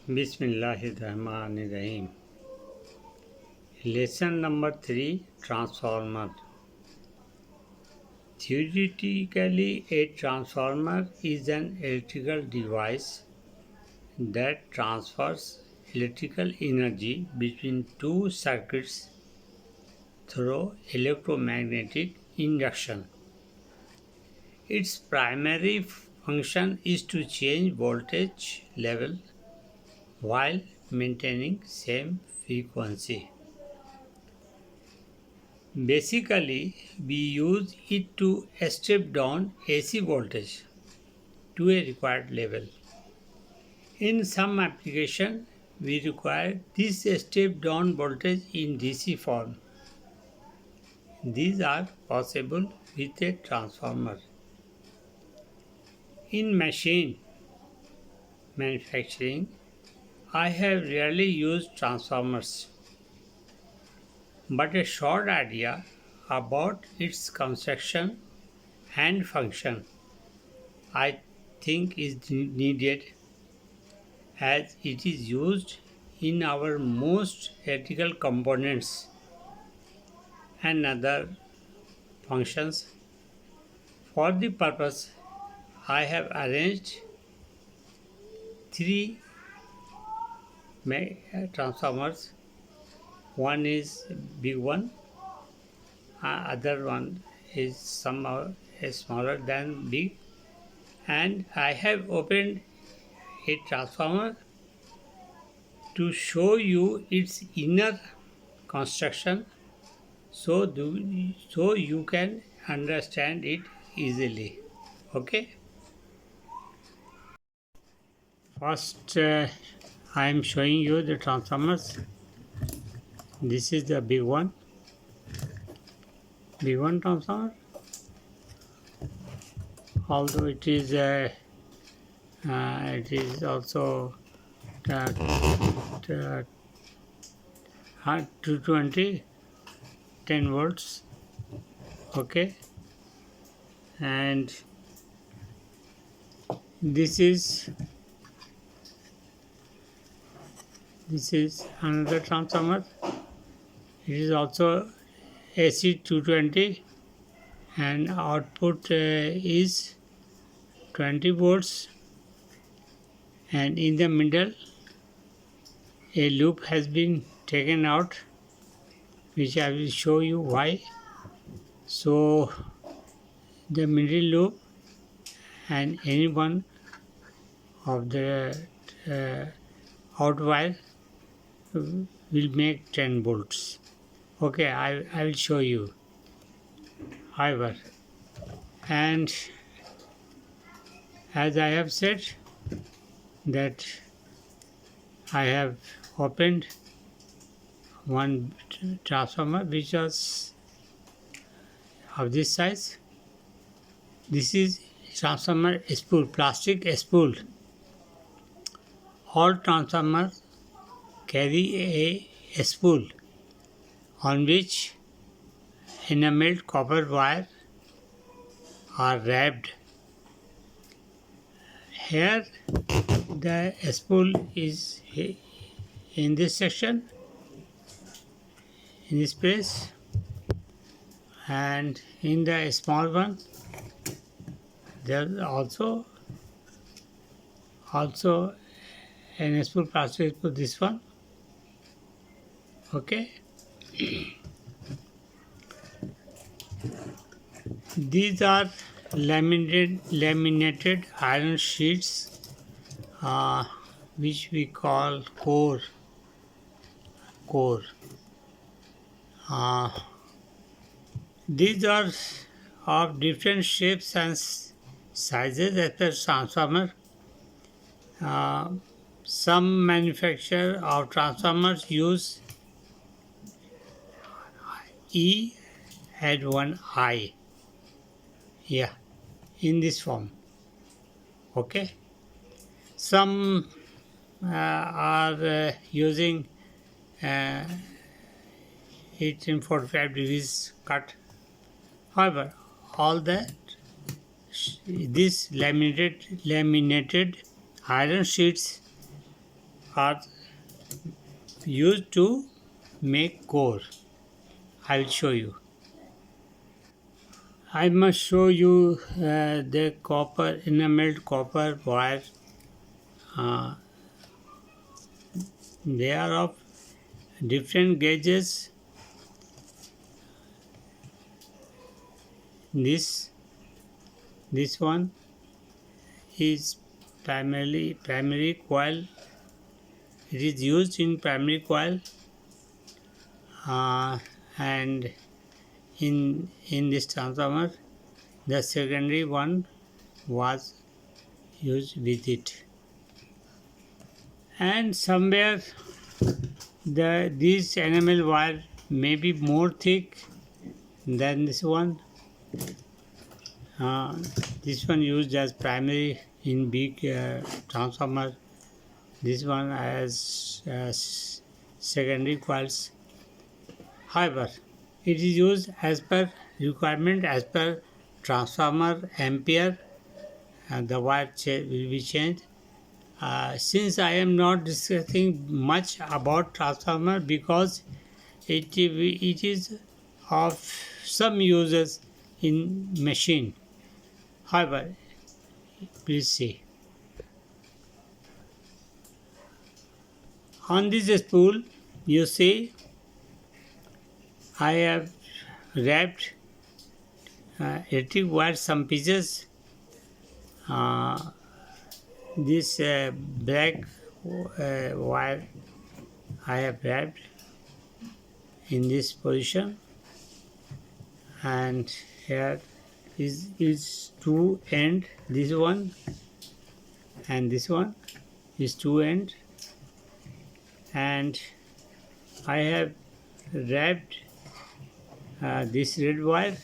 Bismillahirrahmanirrahim. Lesson number 3, Transformer. Theoretically, a transformer is an electrical device that transfers electrical energy between two circuits through electromagnetic induction. Its primary function is to change voltage level while maintaining same frequency. Basically, we use it to step down AC voltage to a required level. In some application, we require this step down voltage in DC form. These are possible with a transformer. In machine manufacturing, I have rarely used transformers, but a short idea about its construction and function I think is needed, as it is used in our most electrical components and other functions. For the purpose, I have arranged three transformers. One is big one, other one is somehow smaller than big, and I have opened a transformer to show you its inner construction so you can understand it easily. Okay, first I am showing you the transformers. This is the big one transformer, although it is also 220 10 volts. Okay, and this is another transformer. It is also AC 220 and output is 20 volts, and in the middle a loop has been taken out, which I will show you why. So the middle loop and any one of the out wire will make 10 volts. Okay, I will show you. However, and as I have said that I have opened one transformer which was of this size. This is transformer spool, plastic spool. All transformers carry a spool on which enameled copper wire are wrapped. Here the spool is in this section, in this place, and in the small one there is also an spool, plastic spool, this one. Okay, these are laminated iron sheets, which we call core. These are of different shapes and sizes as per transformer. Some manufacturers of transformers use E and one I, in this form. Okay, some are using it in 45 degrees cut. However, all that these laminated iron sheets are used to make core. I will show you. I must show you the copper, enameled copper wire. Uh, they are of different gauges. This one is primary coil. It is used in primary coil, and in this transformer, the secondary one was used with it. And somewhere this enamel wire may be more thick than this one. This one used as primary in big transformer. This one as secondary coils. However, it is used as per requirement, as per transformer ampere, and the wire will be changed. Since I am not discussing much about transformer because it is of some uses in machine. However, please see. On this spool, you see I have wrapped electric wire, some pieces. This black wire I have wrapped in this position, and here is two end. This one and this one is two end, and I have wrapped this red wire.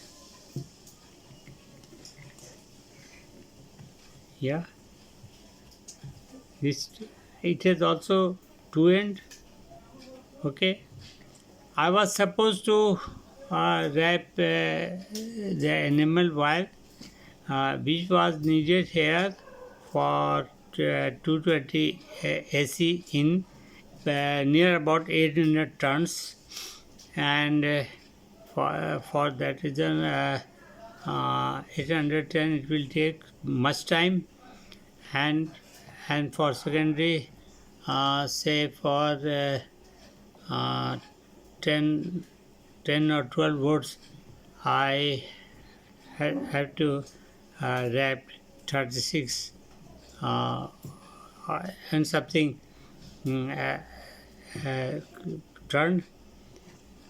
Yeah, this it has also two end. Okay, I was supposed to wrap the enamel wire which was needed here for 220 AC in near about 800 turns, and for that reason 810 it will take much time, and for secondary say for 10 or 12 volts I have to wrap 36 and something turn.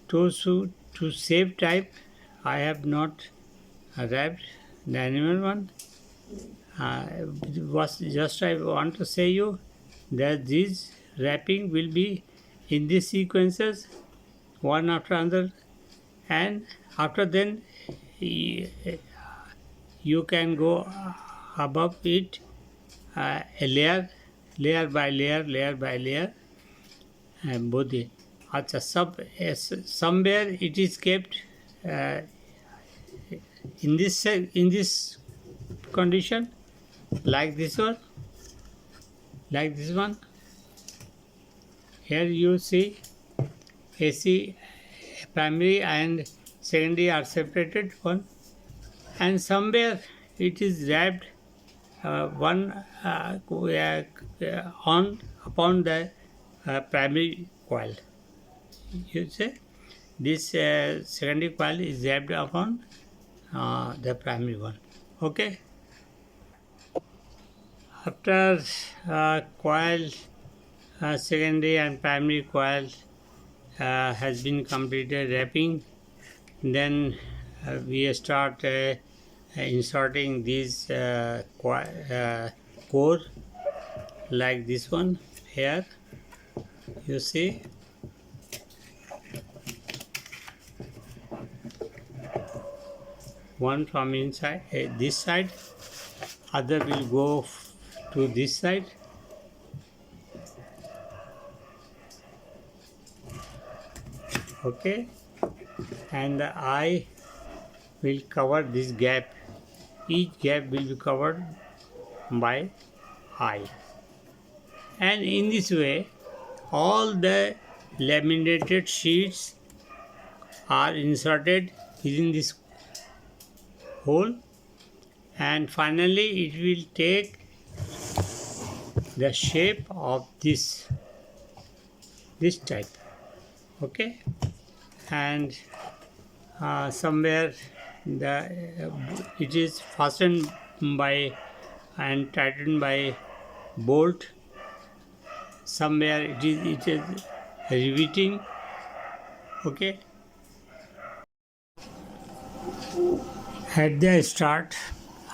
To save time, I have not wrapped the animal one. Was just I want to say you that this wrapping will be in these sequences, one after another, and after then you can go above it a layer by layer, and both the somewhere it is kept in this condition, like this one. Here you see AC primary and secondary are separated one, and somewhere it is wrapped one upon the primary coil. You say this secondary coil is wrapped upon the primary one. Okay. After coil, secondary and primary coil has been completed wrapping, then we start inserting these core like this one. Here you see one from inside this side, other will go to this side. Okay, and the eye will cover this gap. Each gap will be covered by eye, and in this way all the laminated sheets are inserted within this hole, and finally it will take the shape of this type. Okay, and somewhere it is fastened by and tightened by bolt. Somewhere it is riveting. Okay, at the start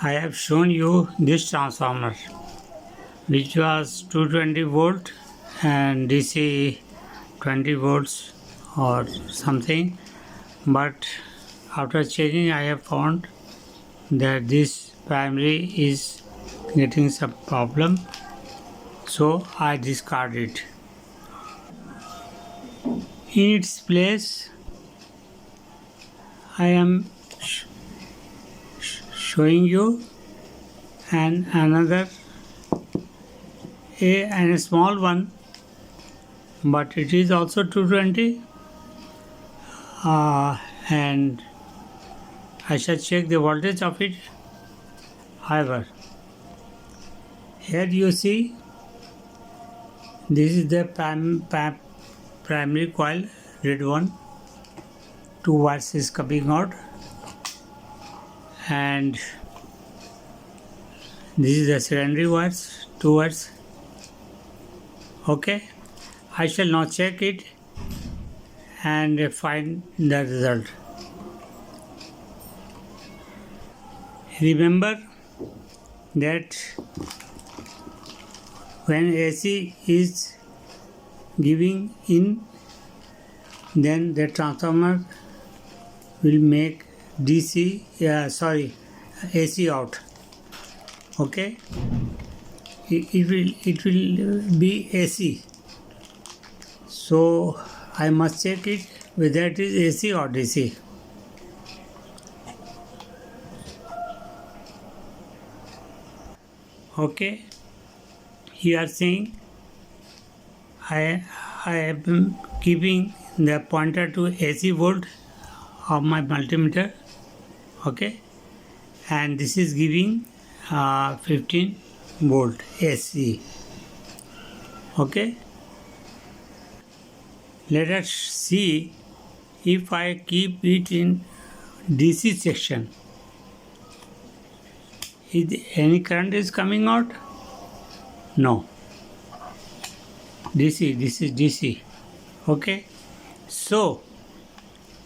I have shown you this transformer, which was 220 volt and DC 20 volts or something, but after changing I have found that this primary is getting some problem, so I discard it. In its place I am showing you another and a small one, but it is also 220, and I shall check the voltage of it. However, here you see this is the primary coil, red one, 2 wires is coming out, and this is the secondary wires, 2 wires. Okay, I shall now check it and find the result. Remember that when AC is giving in, then the transformer will make AC out. Okay, it will be AC. So I must check it whether it is AC or DC. Okay, you are seeing I am keeping the pointer to AC volt of my multimeter. Okay, and this is giving 15 volt AC. Okay, let us see if I keep it in DC section. Is any current is coming out? No. DC, this is DC. Okay, so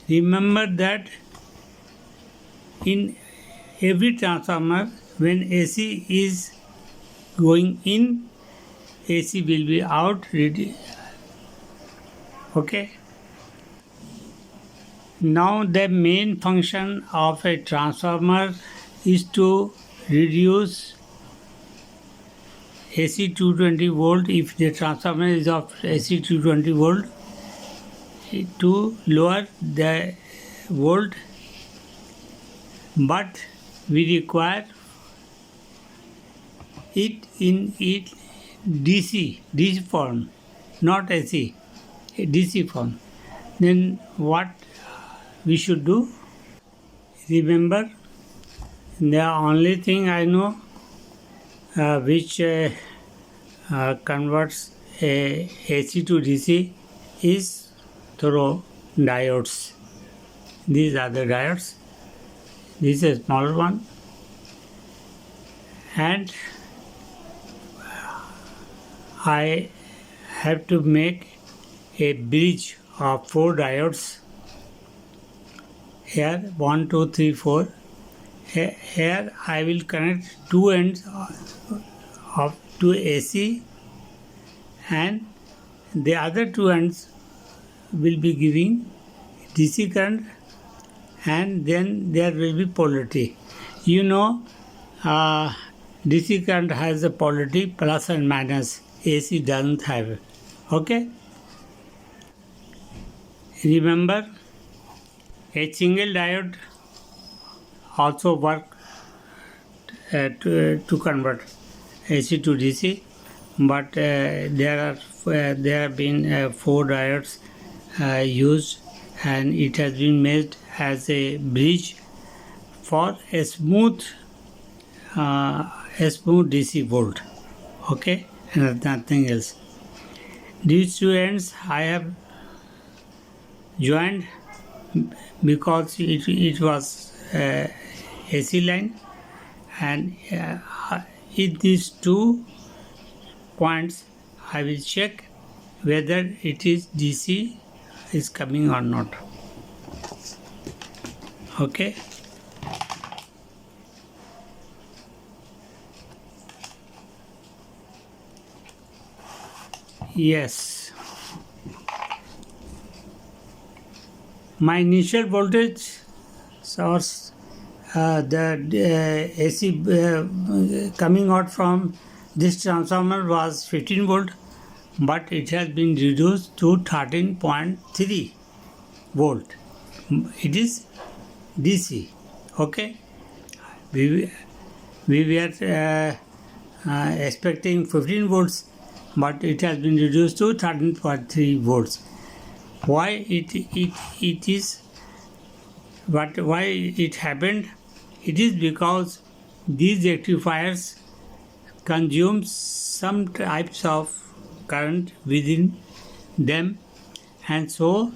remember that in every transformer, when AC is going in, AC will be out. Okay, now the main function of a transformer is to reduce AC 220 volt. If the transformer is of AC 220 volt, to lower the volt, but we require it in DC form, not AC, DC form. Then what we should do? Remember, the only thing I know which converts AC to DC is through diodes. These are the diodes. This is a smaller one, and I have to make a bridge of 4 diodes. Here 1, 2, 3, 4. Here I will connect 2 ends to AC, and the other 2 ends will be giving DC current, and then there will be polarity. You know, DC current has the polarity plus and minus. AC doesn't have. Okay. Remember, a single diode also work to convert AC to DC, but there have been 4 diodes used, and it has been made as a bridge for a smooth DC volt. Okay, and nothing else. These two ends I have joined because it was AC line, and in these 2 points I will check whether it is DC is coming or not. Okay. Yes. My initial voltage source, the AC coming out from this transformer was 15 volt, but it has been reduced to 13.3 volt. It is DC. Okay. We were expecting 15 volts, but it has been reduced to 13.3 volts. Why it is, but why it happened? It is because these rectifiers consume some types of current within them, and so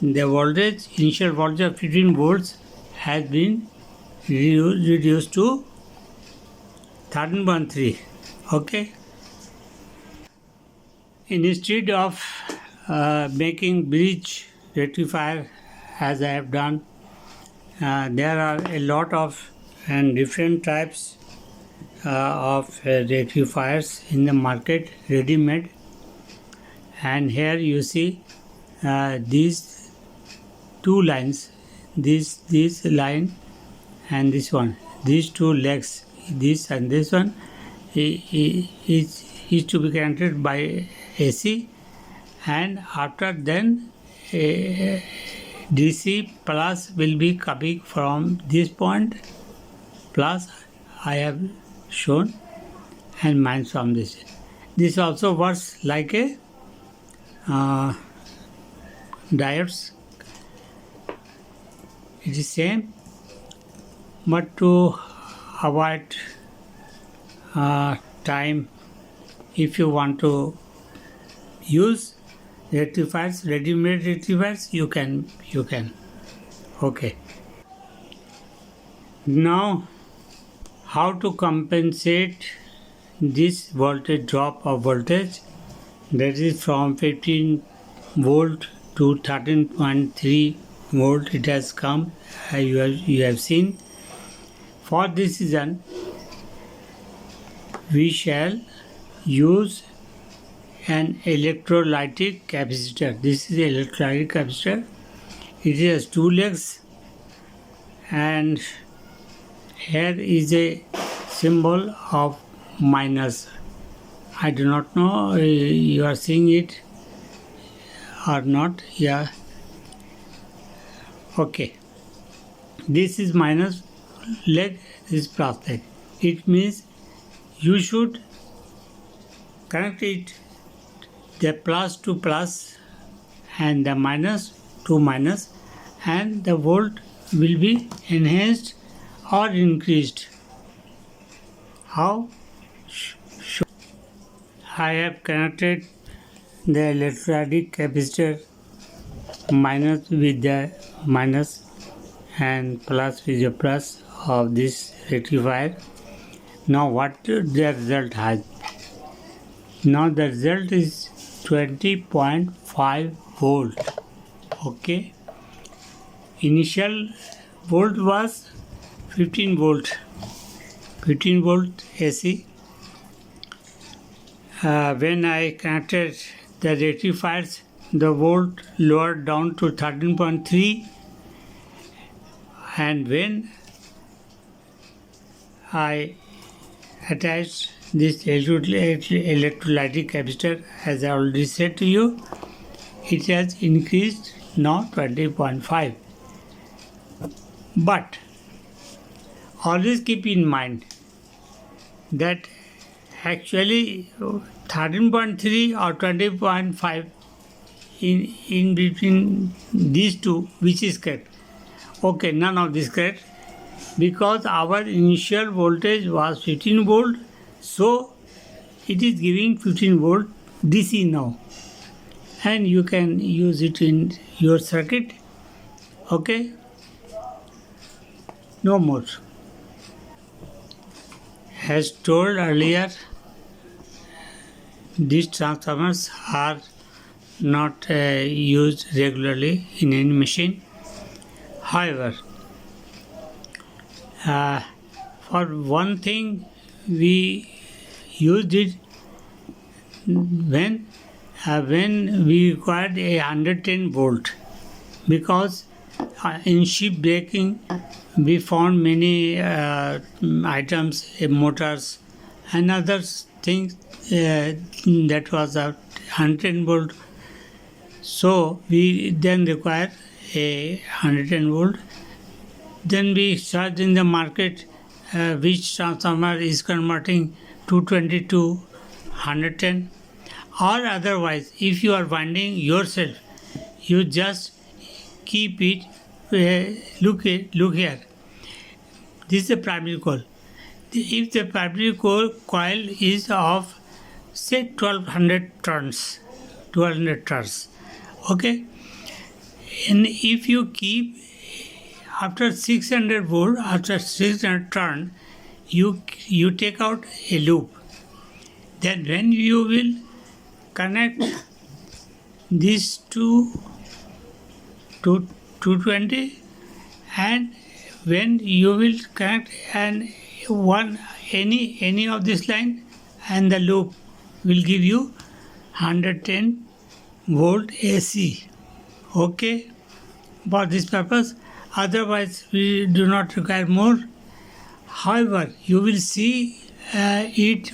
the voltage, initial voltage of 15 volts has been reduced to 13.3. Okay. Instead of making bridge rectifier as I have done, there are a lot of and different types of rectifiers in the market, ready-made. And here you see these 2 lines, this line and this one, these 2 legs, this and this one is to be connected by AC, and after then DC plus will be coming from this point, plus I have shown, and minus from this. This also works like a diodes. It is same, but to avoid time, if you want to use rectifiers, ready-made rectifiers, you can. Okay. Now, how to compensate this voltage drop of voltage, that is from 15 volt to 13.3 volt it has come, you have seen. For this reason, we shall use an electrolytic capacitor. This is an electrolytic capacitor. It has 2 legs, and here is a symbol of minus. I do not know you are seeing it or not. Yeah. Okay. This is minus leg, this is plus leg. It means you should connect it, the plus to plus and the minus to minus, and the volt will be enhanced or increased. How? I have connected the electrolytic capacitor minus with the minus and plus with the plus of this rectifier. Now what the result has? Now the result is 20.5 volt. Okay. Initial volt was 15 volt. 15 volt AC. When I connected the rectifiers, the volt lowered down to 13.3, and when I attached this electrolytic capacitor, as I already said to you, it has increased now 20.5. But always keep in mind that Actually, 13.3 or 20.5 in between these two, which is correct? Okay, none of this correct, because our initial voltage was 15 volt, so it is giving 15 volt DC now, and you can use it in your circuit. Okay, no more. As told earlier, these transformers are not used regularly in any machine. However, for one thing, we used it when we required a 110 volt, because in ship breaking we found many items, motors and other things that was a 110 volt. So we then require a 110 volt. Then we search in the market which transformer is converting 220 to 110, or otherwise if you are winding yourself, you just keep it. Look here. This is the primary coil. If the primary coil is of say 1200 turns, okay, and if you keep after 600 volt, after 600 turn, you take out a loop. Then when you will connect these two to 220, and when you will connect and any of this line, and the loop will give you 110 volt AC. Okay, for this purpose. Otherwise, we do not require more. However, you will see it.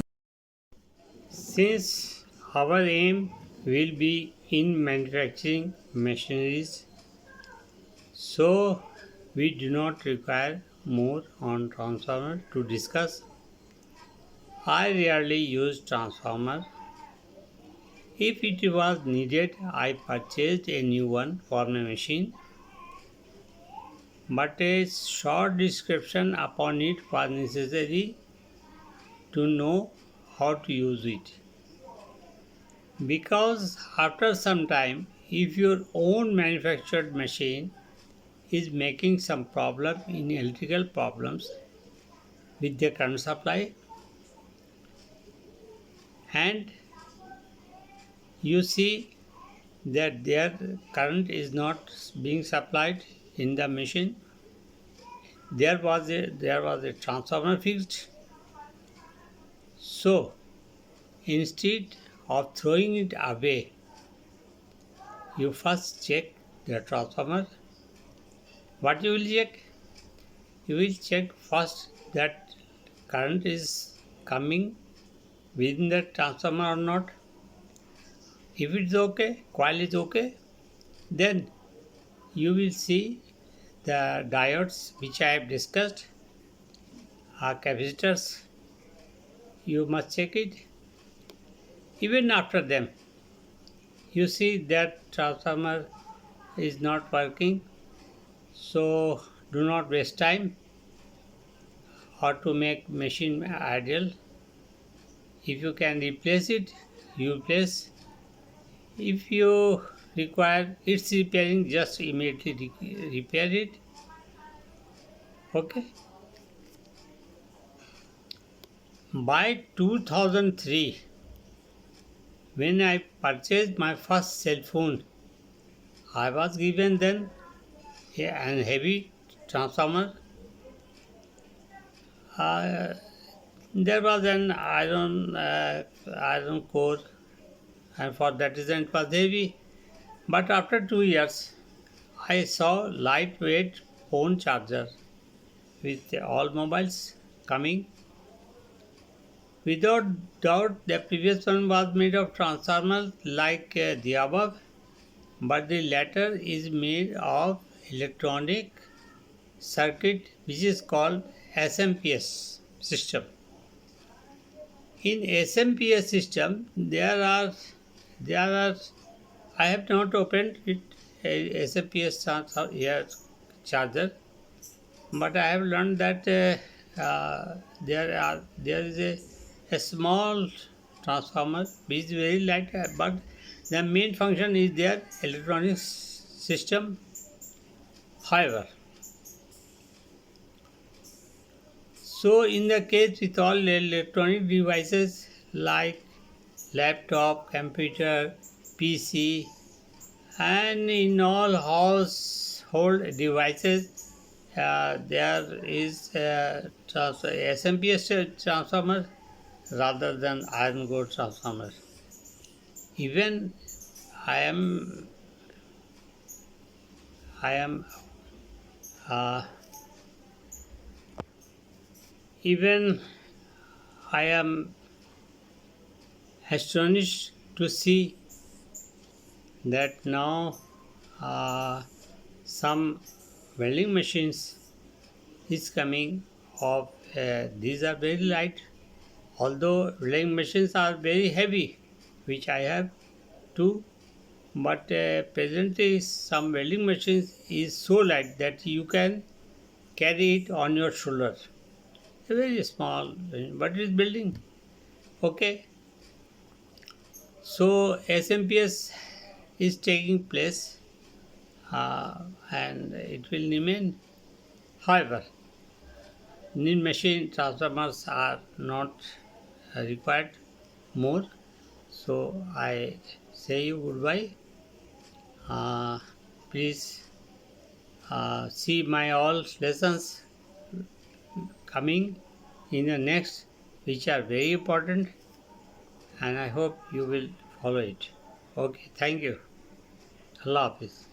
Since our aim will be in manufacturing machineries, so we do not require more on transformer to discuss. I rarely use transformer. If it was needed, I purchased a new one for my machine, but a short description upon it was necessary to know how to use it. Because after some time, if your own manufactured machine is making some problem in electrical problems with the current supply, and you see that their current is not being supplied in the machine, there was a transformer fixed. So instead of throwing it away, you first check the transformer. What you will check? You will check first that current is coming within the transformer or not. If it's okay, coil is okay, then you will see the diodes which I have discussed are capacitors. You must check it. Even after them, you see that transformer is not working, so do not waste time or to make machine idle. If you can replace it, you replace. If you require its repairing, just immediately repair it. Okay. By 2003, when I purchased my first cell phone, I was given then a heavy transformer. There was an iron core, and for that reason it was heavy. But after 2 years, I saw lightweight phone charger with all mobiles coming. Without doubt, the previous one was made of transformers like the above, but the latter is made of electronic circuit which is called SMPS system. In SMPS system, there are I have not opened it a SMPS charger, but I have learned that there is a small transformer which is very light, but the main function is their electronic system. However, so in the case with all electronic devices like laptop, computer, PC, and in all household devices, there is a SMPS transformer rather than iron core transformer. Even I am I am uh, even I am astonished to see that now uh, some welding machines is coming of these are very light, although welding machines are very heavy, which I have too, but presently some welding machines is so light that you can carry it on your shoulder. A very small, but it is building. Okay, so SMPS is taking place, and it will remain. However, new machine transformers are not required more. So I say you goodbye. Uh, Please see my all lessons coming in the next, which are very important, and I hope you will follow it. Okay, thank you. Allah Hafiz.